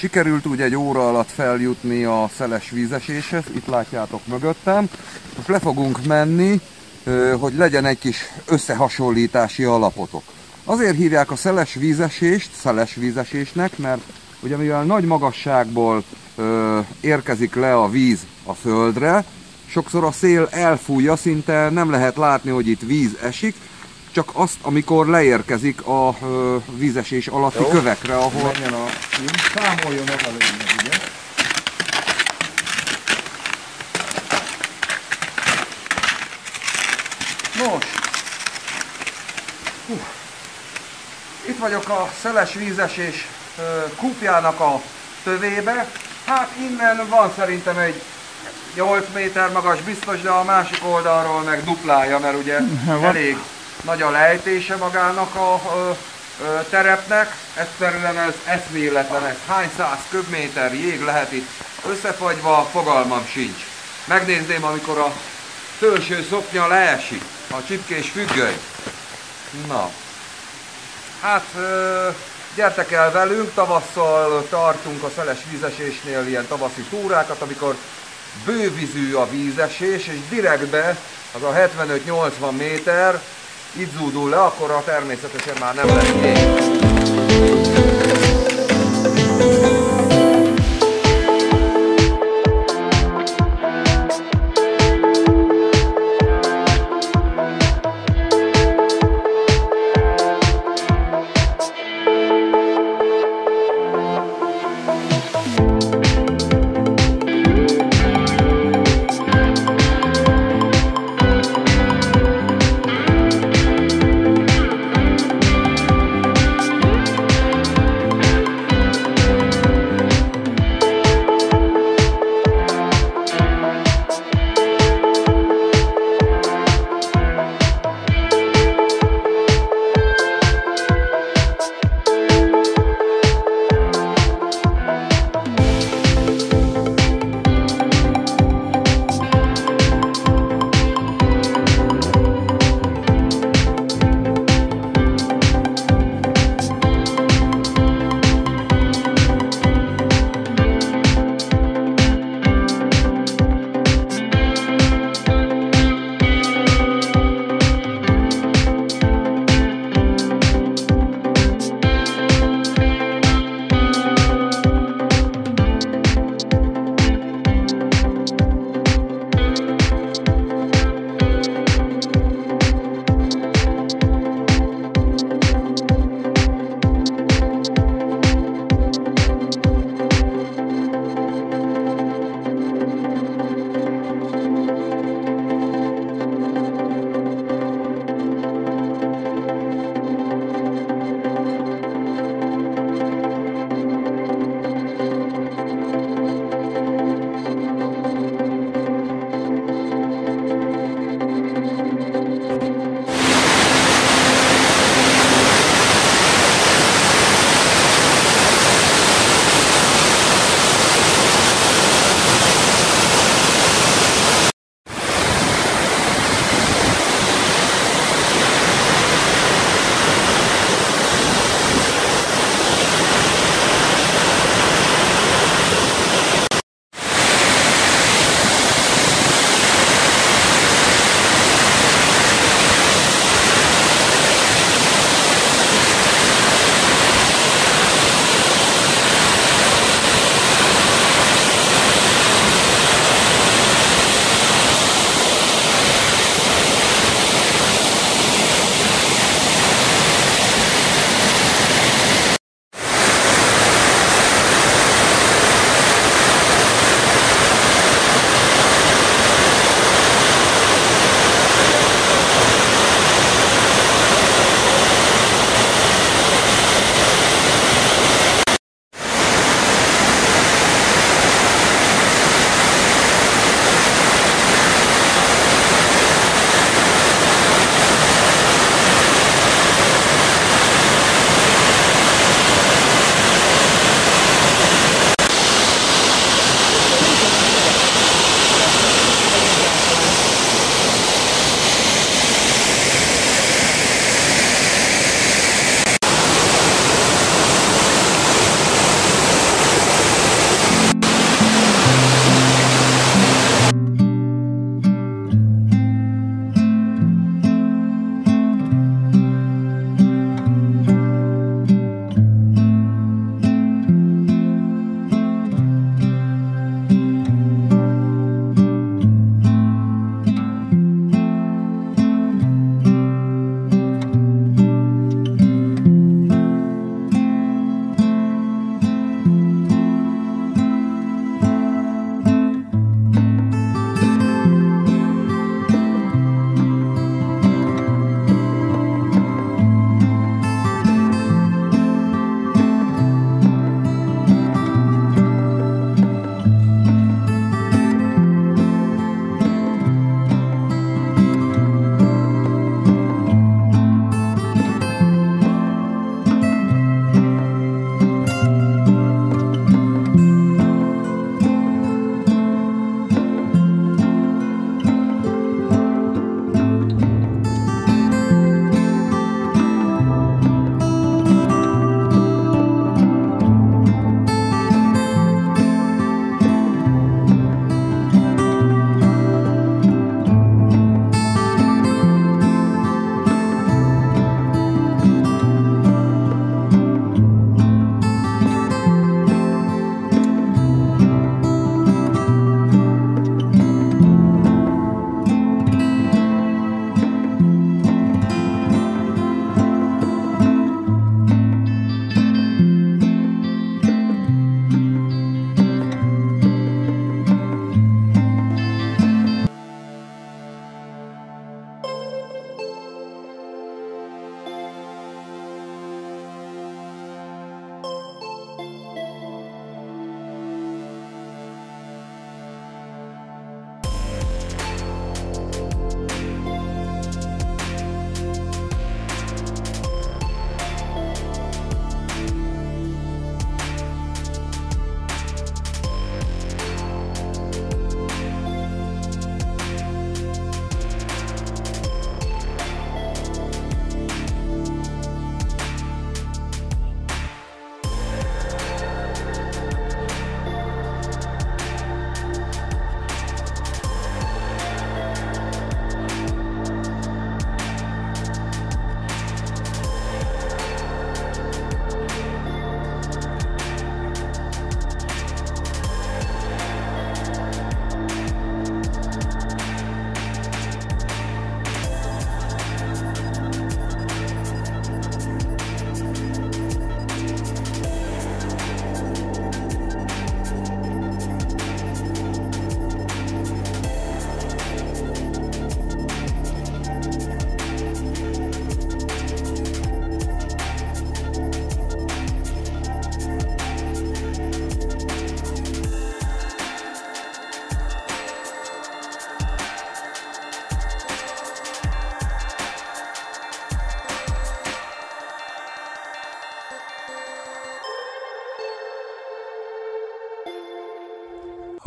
sikerült úgy egy óra alatt feljutni a Szeles vízeséshez, itt látjátok mögöttem. Most le fogunk menni, hogy legyen egy kis összehasonlítási alapotok. Azért hívják a Szeles vízesést Szeles vízesésnek, mert ugye mivel nagy magasságból érkezik le a víz a földre, sokszor a szél elfújja, szinte nem lehet látni, hogy itt víz esik, csak azt, amikor leérkezik a vízesés alatti kövekre, ahol... Menjen a film, számoljon meg a lényeg, ugye? Nos, itt vagyok a Szeles vízesés kúpjának a tövébe. Hát innen van szerintem egy 8 méter magas biztos, de a másik oldalról meg duplája, mert ugye elég nagy a lejtése magának a terepnek. Egyszerűen ez eszméletlen, ez hány száz köbméter jég lehet itt összefagyva, fogalmam sincs. Megnézném, amikor a felső szoknya leesik, a csipkés függöny. Na, hát gyertek el velünk, tavasszal tartunk a Szeles vízesésnél ilyen tavaszi túrákat, amikor bővízű a vízesés, és direktbe az a 75-80 méter itt zúdul le, akkor természetesen már nem lesz jég.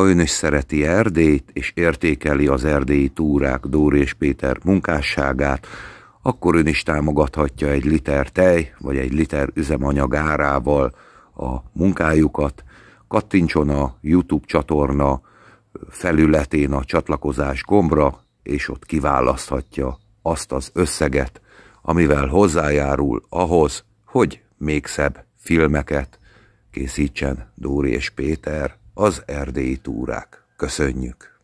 Ha ön is szereti Erdélyt, és értékeli az erdélyi túrák Dóri és Péter munkásságát, akkor ön is támogathatja egy liter tej, vagy egy liter üzemanyag árával a munkájukat. Kattintson a YouTube csatorna felületén a csatlakozás gombra, és ott kiválaszthatja azt az összeget, amivel hozzájárul ahhoz, hogy még szebb filmeket készítsen Dóri és Péter, az erdélyi túrák. Köszönjük!